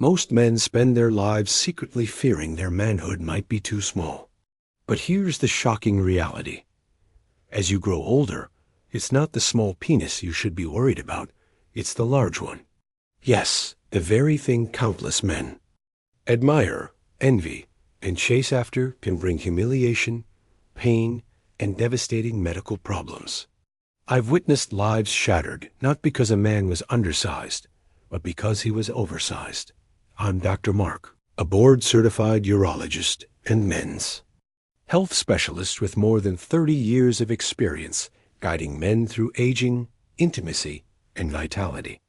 Most men spend their lives secretly fearing their manhood might be too small. But here's the shocking reality. As you grow older, it's not the small penis you should be worried about, it's the large one. Yes, the very thing countless men admire, envy, and chase after can bring humiliation, pain, and devastating medical problems. I've witnessed lives shattered not because a man was undersized, but because he was oversized. I'm Dr. Mark, a board-certified urologist and men's health specialist with more than 30 years of experience guiding men through aging, intimacy, and vitality.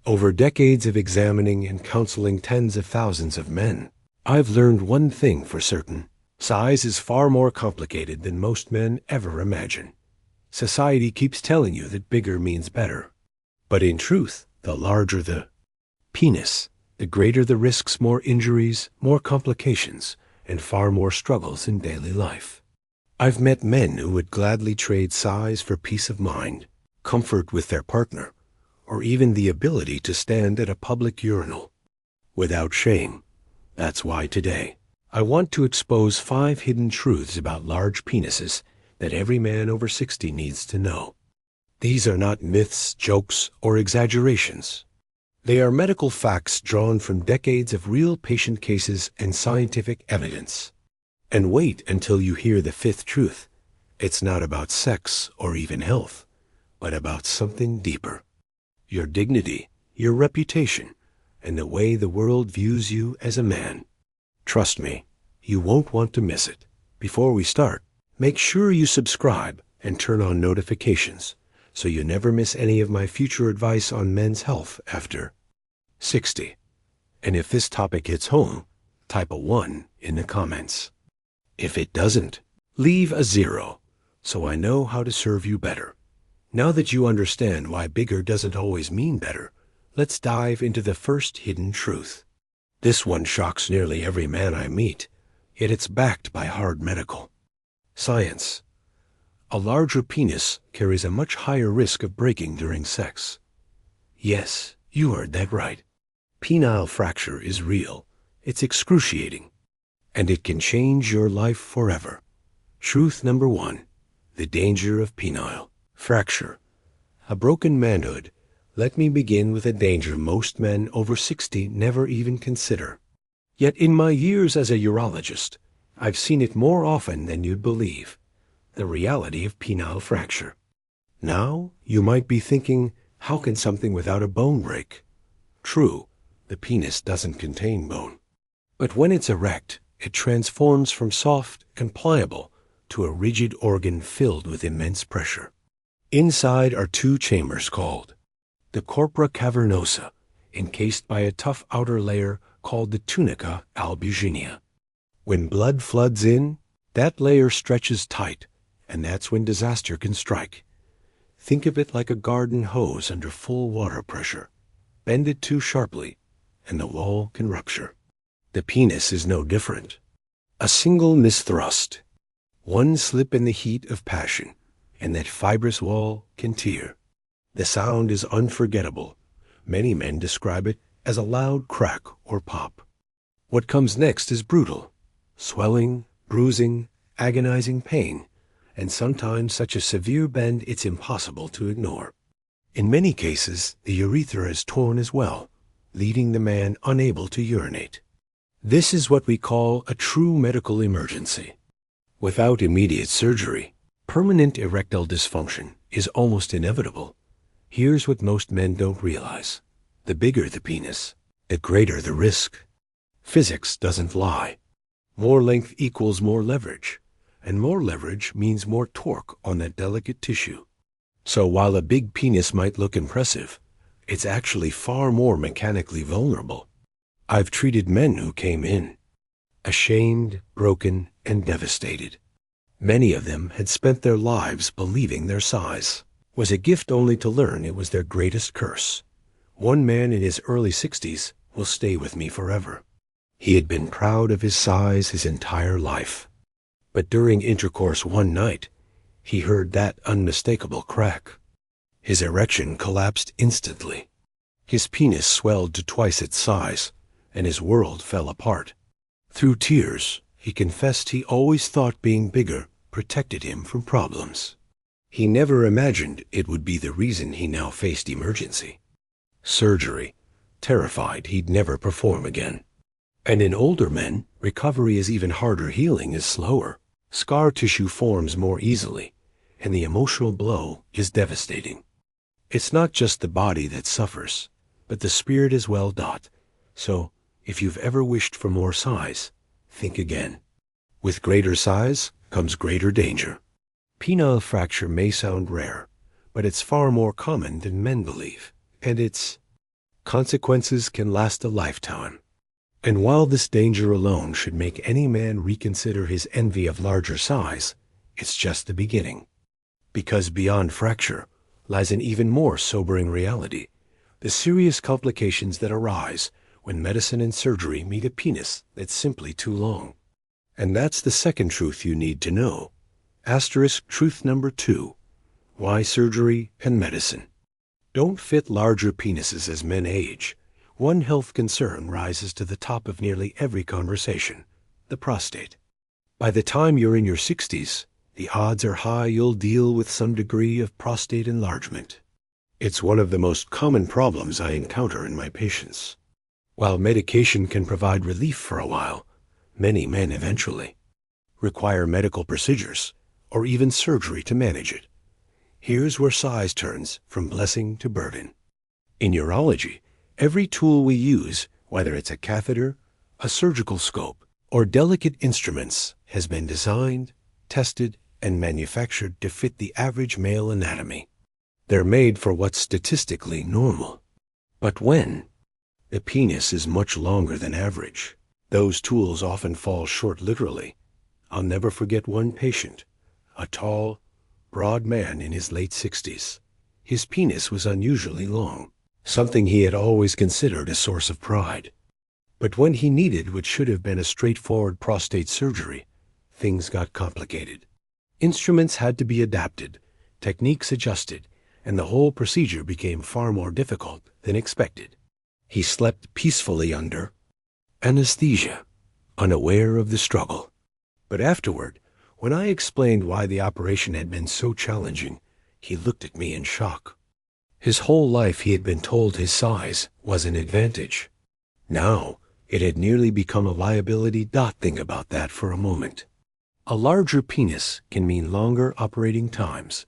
Over decades of examining and counseling tens of thousands of men, I've learned one thing for certain. Size is far more complicated than most men ever imagine. Society keeps telling you that bigger means better. But in truth, the larger the penis, the greater the risks, more injuries, more complications, and far more struggles in daily life. I've met men who would gladly trade size for peace of mind, comfort with their partner, or even the ability to stand at a public urinal without shame. That's why today, I want to expose 5 hidden truths about large penises that every man over 60 needs to know. These are not myths, jokes, or exaggerations. They are medical facts drawn from decades of real patient cases and scientific evidence. And wait until you hear the 5th truth. It's not about sex or even health, but about something deeper. Your dignity, your reputation, and the way the world views you as a man. Trust me, you won't want to miss it. Before we start, make sure you subscribe and turn on notifications so you never miss any of my future advice on men's health after 60. And if this topic hits home, type a 1 in the comments. If it doesn't, leave a 0 so I know how to serve you better. Now that you understand why bigger doesn't always mean better, let's dive into the first hidden truth. This one shocks nearly every man I meet, yet it's backed by hard medical science. A larger penis carries a much higher risk of breaking during sex. Yes, you heard that right. Penile fracture is real. It's excruciating. And it can change your life forever. Truth number 1. The danger of penile fracture. A broken manhood. Let me begin with a danger most men over 60 never even consider. Yet in my years as a urologist, I've seen it more often than you'd believe. The reality of penile fracture. Now, you might be thinking, how can something without a bone break? True, the penis doesn't contain bone. But when it's erect, it transforms from soft and pliable to a rigid organ filled with immense pressure. Inside are 2 chambers called the corpora cavernosa, encased by a tough outer layer called the tunica albuginea. When blood floods in, that layer stretches tight, and that's when disaster can strike. Think of it like a garden hose under full water pressure. Bend it too sharply, and the wall can rupture. The penis is no different. A single misthrust, one slip in the heat of passion, and that fibrous wall can tear. The sound is unforgettable. Many men describe it as a loud crack or pop. What comes next is brutal. Swelling, bruising, agonizing pain, and sometimes such a severe bend it's impossible to ignore. In many cases, the urethra is torn as well, leaving the man unable to urinate. This is what we call a true medical emergency. Without immediate surgery, permanent erectile dysfunction is almost inevitable. Here's what most men don't realize. The bigger the penis, the greater the risk. Physics doesn't lie. More length equals more leverage, and more leverage means more torque on that delicate tissue. So while a big penis might look impressive, it's actually far more mechanically vulnerable. I've treated men who came in ashamed, broken, and devastated. Many of them had spent their lives believing their size was a gift only to learn it was their greatest curse. One man in his early 60s will stay with me forever. He had been proud of his size his entire life. But during intercourse one night, he heard that unmistakable crack. His erection collapsed instantly. His penis swelled to twice its size, and his world fell apart. Through tears, he confessed he always thought being bigger protected him from problems. He never imagined it would be the reason he now faced emergency surgery, terrified he'd never perform again. And in older men, recovery is even harder. Healing is slower. Scar tissue forms more easily, and the emotional blow is devastating. It's not just the body that suffers, but the spirit as well. So, if you've ever wished for more size, think again. With greater size comes greater danger. Penile fracture may sound rare, but it's far more common than men believe, and its consequences can last a lifetime. And while this danger alone should make any man reconsider his envy of larger size, it's just the beginning. Because beyond fracture lies an even more sobering reality: the serious complications that arise when medicine and surgery meet a penis that's simply too long. And that's the second truth you need to know. Truth number 2. Why surgery and medicine don't fit larger penises as men age. One health concern rises to the top of nearly every conversation: the prostate. By the time you're in your 60s, the odds are high you'll deal with some degree of prostate enlargement. It's one of the most common problems I encounter in my patients. While medication can provide relief for a while, many men eventually require medical procedures or even surgery to manage it. Here's where size turns from blessing to burden. In urology, every tool we use, whether it's a catheter, a surgical scope, or delicate instruments, has been designed, tested, and manufactured to fit the average male anatomy. They're made for what's statistically normal. But when the penis is much longer than average, those tools often fall short literally. I'll never forget one patient, a tall, broad man in his late 60s. His penis was unusually long, something he had always considered a source of pride. But when he needed what should have been a straightforward prostate surgery, things got complicated. Instruments had to be adapted, techniques adjusted, and the whole procedure became far more difficult than expected. He slept peacefully under anesthesia, unaware of the struggle. But afterward, when I explained why the operation had been so challenging, he looked at me in shock. His whole life he had been told his size was an advantage. Now, it had nearly become a liability. Think about that for a moment. A larger penis can mean longer operating times,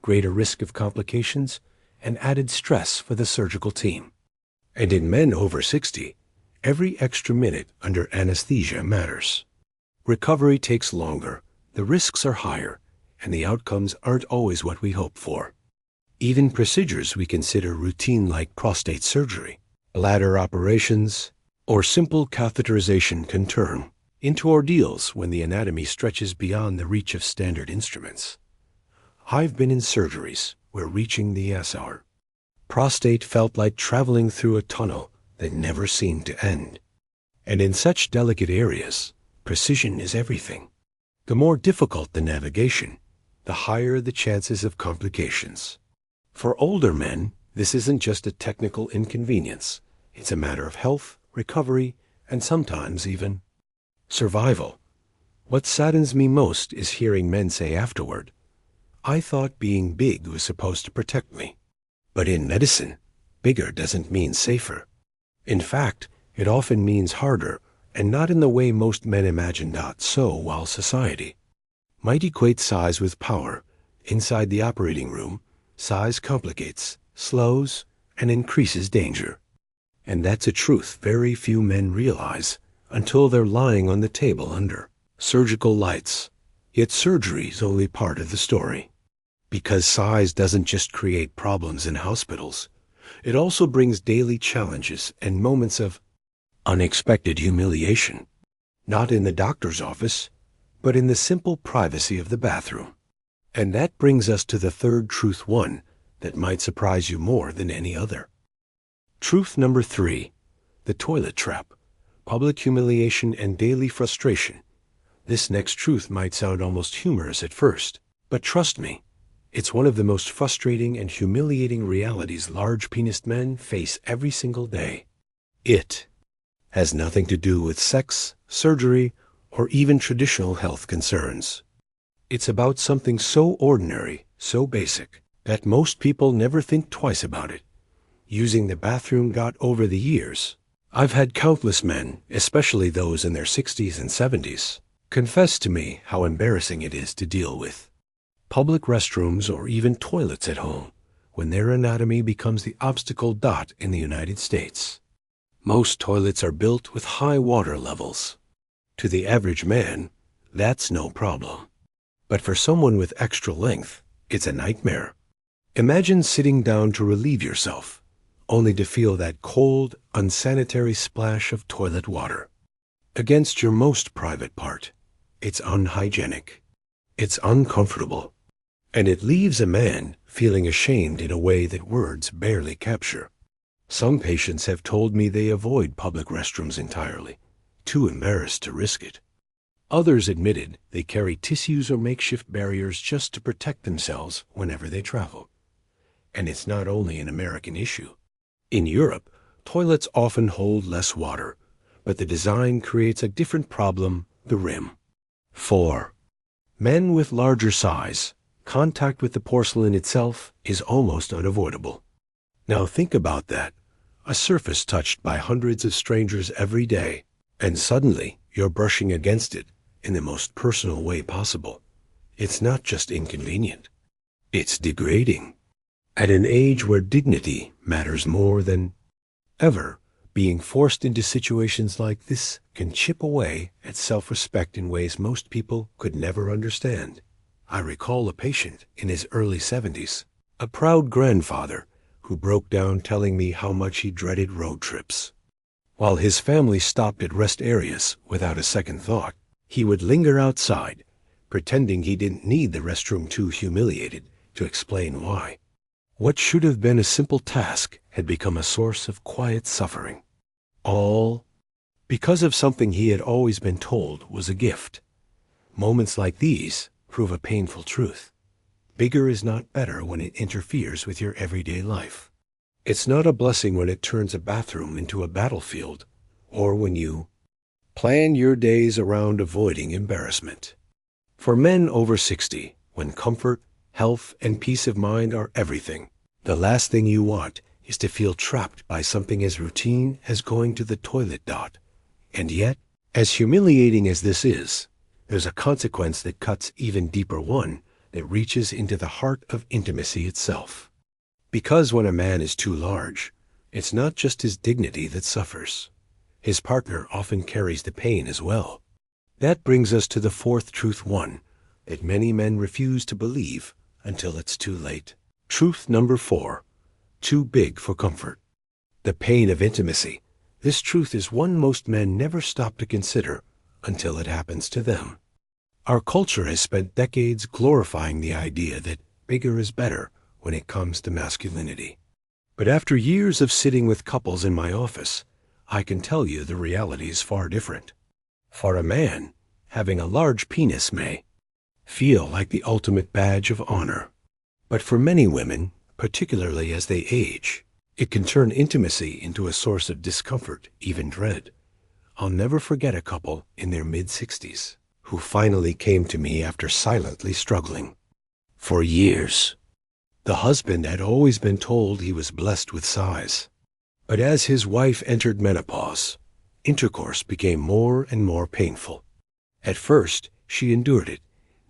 greater risk of complications, and added stress for the surgical team. And in men over 60, every extra minute under anesthesia matters. Recovery takes longer, the risks are higher, and the outcomes aren't always what we hope for. Even procedures we consider routine, like prostate surgery, bladder operations, or simple catheterization, can turn into ordeals when the anatomy stretches beyond the reach of standard instruments. I've been in surgeries where reaching the SR prostate felt like traveling through a tunnel that never seemed to end. And in such delicate areas, precision is everything. The more difficult the navigation, the higher the chances of complications. For older men, this isn't just a technical inconvenience. It's a matter of health, recovery, and sometimes even survival. What saddens me most is hearing men say afterward, "I thought being big was supposed to protect me." But in medicine, bigger doesn't mean safer. In fact, it often means harder, and not in the way most men imagine. So while society might equate size with power, inside the operating room, size complicates, slows, and increases danger. And that's a truth very few men realize until they're lying on the table under surgical lights. Yet surgery's only part of the story. Because size doesn't just create problems in hospitals, it also brings daily challenges and moments of unexpected humiliation. Not in the doctor's office, but in the simple privacy of the bathroom. And that brings us to the third truth, one that might surprise you more than any other. Truth number 3, the toilet trap, public humiliation and daily frustration. This next truth might sound almost humorous at first, but trust me, it's one of the most frustrating and humiliating realities large-penised men face every single day. It has nothing to do with sex, surgery, or even traditional health concerns. It's about something so ordinary, so basic, that most people never think twice about it. Using the bathroom got over the years. I've had countless men, especially those in their 60s and 70s, confess to me how embarrassing it is to deal with. Public restrooms or even toilets at home, when their anatomy becomes the obstacle dot in the United States. Most toilets are built with high water levels. To the average man, that's no problem. But for someone with extra length, it's a nightmare. Imagine sitting down to relieve yourself, only to feel that cold, unsanitary splash of toilet water against your most private part. It's unhygienic. It's uncomfortable. And it leaves a man feeling ashamed in a way that words barely capture. Some patients have told me they avoid public restrooms entirely, too embarrassed to risk it. Others admitted they carry tissues or makeshift barriers just to protect themselves whenever they travel. And it's not only an American issue. In Europe, toilets often hold less water, but the design creates a different problem, the rim. 4. Men with larger size, contact with the porcelain itself is almost unavoidable. Now think about that. A surface touched by hundreds of strangers every day, and suddenly you're brushing against it in the most personal way possible. It's not just inconvenient. It's degrading. At an age where dignity matters more than ever, being forced into situations like this can chip away at self-respect in ways most people could never understand. I recall a patient in his early 70s, a proud grandfather who broke down telling me how much he dreaded road trips. While his family stopped at rest areas without a second thought, he would linger outside, pretending he didn't need the restroom, too humiliated to explain why. What should have been a simple task had become a source of quiet suffering. All because of something he had always been told was a gift. Moments like these prove a painful truth. Bigger is not better when it interferes with your everyday life. It's not a blessing when it turns a bathroom into a battlefield, or when you plan your days around avoiding embarrassment. For men over 60, when comfort, health, and peace of mind are everything, the last thing you want is to feel trapped by something as routine as going to the toilet dot. And yet, as humiliating as this is, there's a consequence that cuts even deeper, one that reaches into the heart of intimacy itself. Because when a man is too large, it's not just his dignity that suffers. His partner often carries the pain as well. That brings us to the fourth truth, one that many men refuse to believe until it's too late. Truth number 4, too big for comfort. The pain of intimacy. This truth is one most men never stop to consider until it happens to them. Our culture has spent decades glorifying the idea that bigger is better when it comes to masculinity. But after years of sitting with couples in my office, I can tell you the reality is far different. For a man, having a large penis may feel like the ultimate badge of honor. But for many women, particularly as they age, it can turn intimacy into a source of discomfort, even dread. I'll never forget a couple in their mid-60s who finally came to me after silently struggling. For years, the husband had always been told he was blessed with size. But as his wife entered menopause, intercourse became more and more painful. At first, she endured it,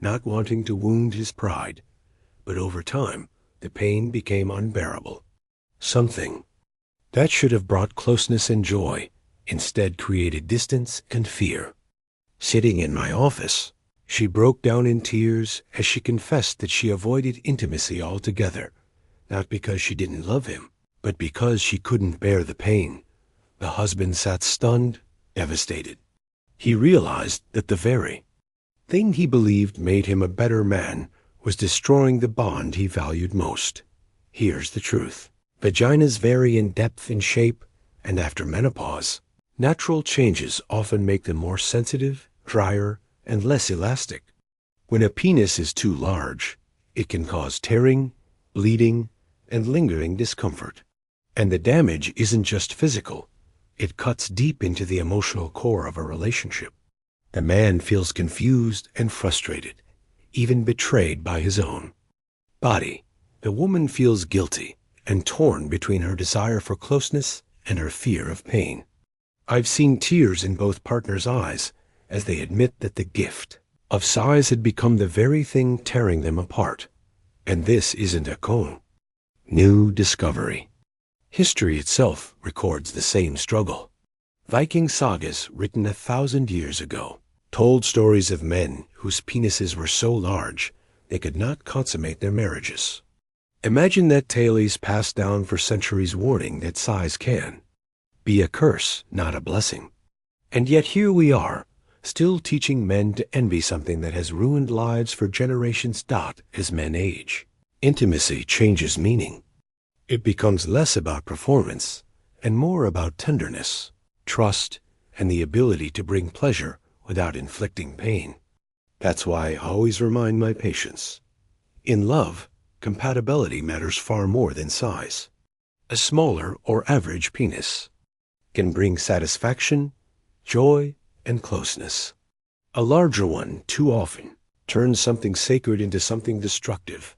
not wanting to wound his pride. But over time, the pain became unbearable. Something that should have brought closeness and joy instead created distance and fear. Sitting in my office, she broke down in tears as she confessed that she avoided intimacy altogether, not because she didn't love him, but because she couldn't bear the pain. The husband sat stunned, devastated. He realized that the very thing he believed made him a better man was destroying the bond he valued most. Here's the truth. Vaginas vary in depth and shape, and after menopause, natural changes often make them more sensitive, drier, and less elastic. When a penis is too large, it can cause tearing, bleeding, and lingering discomfort. And the damage isn't just physical. It cuts deep into the emotional core of a relationship. The man feels confused and frustrated, even betrayed by his own body. The woman feels guilty and torn between her desire for closeness and her fear of pain. I've seen tears in both partners' eyes as they admit that the gift of size had become the very thing tearing them apart. And this isn't a new discovery. History itself records the same struggle. Viking sagas written 1,000 years ago told stories of men whose penises were so large they could not consummate their marriages. Imagine that tale is passed down for centuries, warning that size can be a curse, not a blessing. And yet here we are, still teaching men to envy something that has ruined lives for generations. As men age, intimacy changes meaning. It becomes less about performance and more about tenderness, trust, and the ability to bring pleasure without inflicting pain. That's why I always remind my patients, in love, compatibility matters far more than size. A smaller or average penis can bring satisfaction, joy, and closeness. A larger one, too often, turns something sacred into something destructive.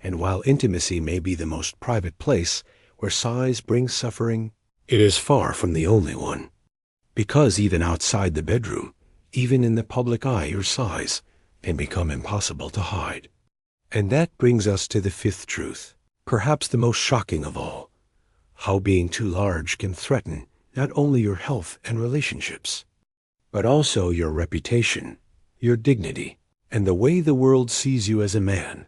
And while intimacy may be the most private place where size brings suffering, it is far from the only one. Because even outside the bedroom, even in the public eye, your size can become impossible to hide. And that brings us to the fifth truth, perhaps the most shocking of all: how being too large can threaten not only your health and relationships, but also your reputation, your dignity, and the way the world sees you as a man.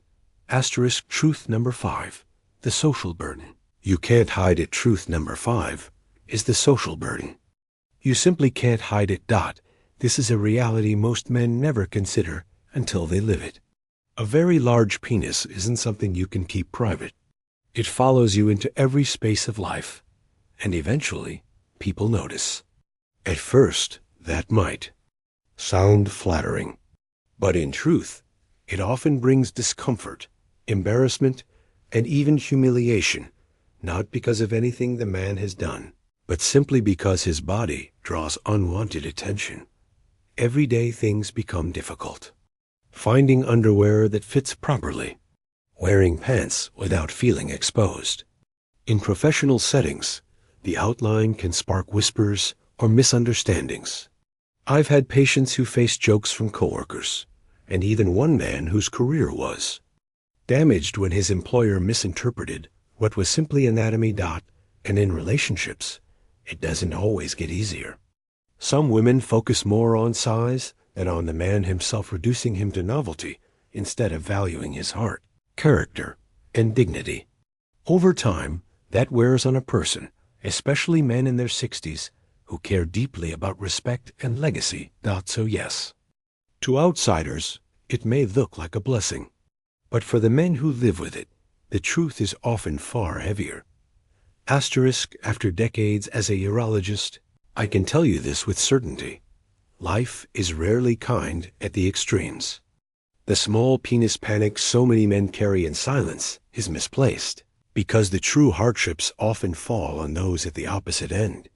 Truth number 5, the social burden. You can't hide it. Truth number 5 is the social burden. You simply can't hide it. This is a reality most men never consider until they live it. A very large penis isn't something you can keep private. It follows you into every space of life, and eventually people notice. At first, that might sound flattering, but in truth, it often brings discomfort, embarrassment, and even humiliation, not because of anything the man has done, but simply because his body draws unwanted attention. Everyday things become difficult. Finding underwear that fits properly, wearing pants without feeling exposed. In professional settings, the outline can spark whispers or misunderstandings. I've had patients who faced jokes from coworkers, and even one man whose career was damaged when his employer misinterpreted what was simply anatomy. And in relationships, it doesn't always get easier. Some women focus more on size than on the man himself, reducing him to novelty instead of valuing his heart, character, and dignity. Over time, that wears on a person, especially men in their 60s who care deeply about respect and legacy. So yes, to outsiders, it may look like a blessing, but for the men who live with it, the truth is often far heavier. After decades as a urologist, I can tell you this with certainty. Life is rarely kind at the extremes. The small penis panic so many men carry in silence is misplaced, because the true hardships often fall on those at the opposite end.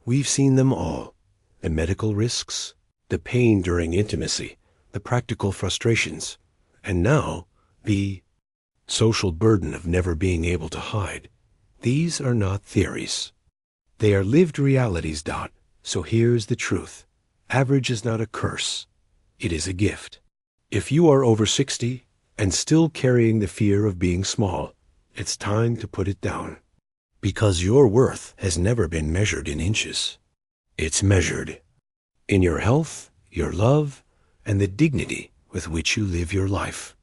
We've seen them all: the medical risks, the pain during intimacy, the practical frustrations, and now the social burden of never being able to hide. These are not theories. They are lived realities. So here's the truth. Average is not a curse. It is a gift. If you are over 60 and still carrying the fear of being small, it's time to put it down. Because your worth has never been measured in inches. It's measured in your health, your love, and the dignity with which you live your life.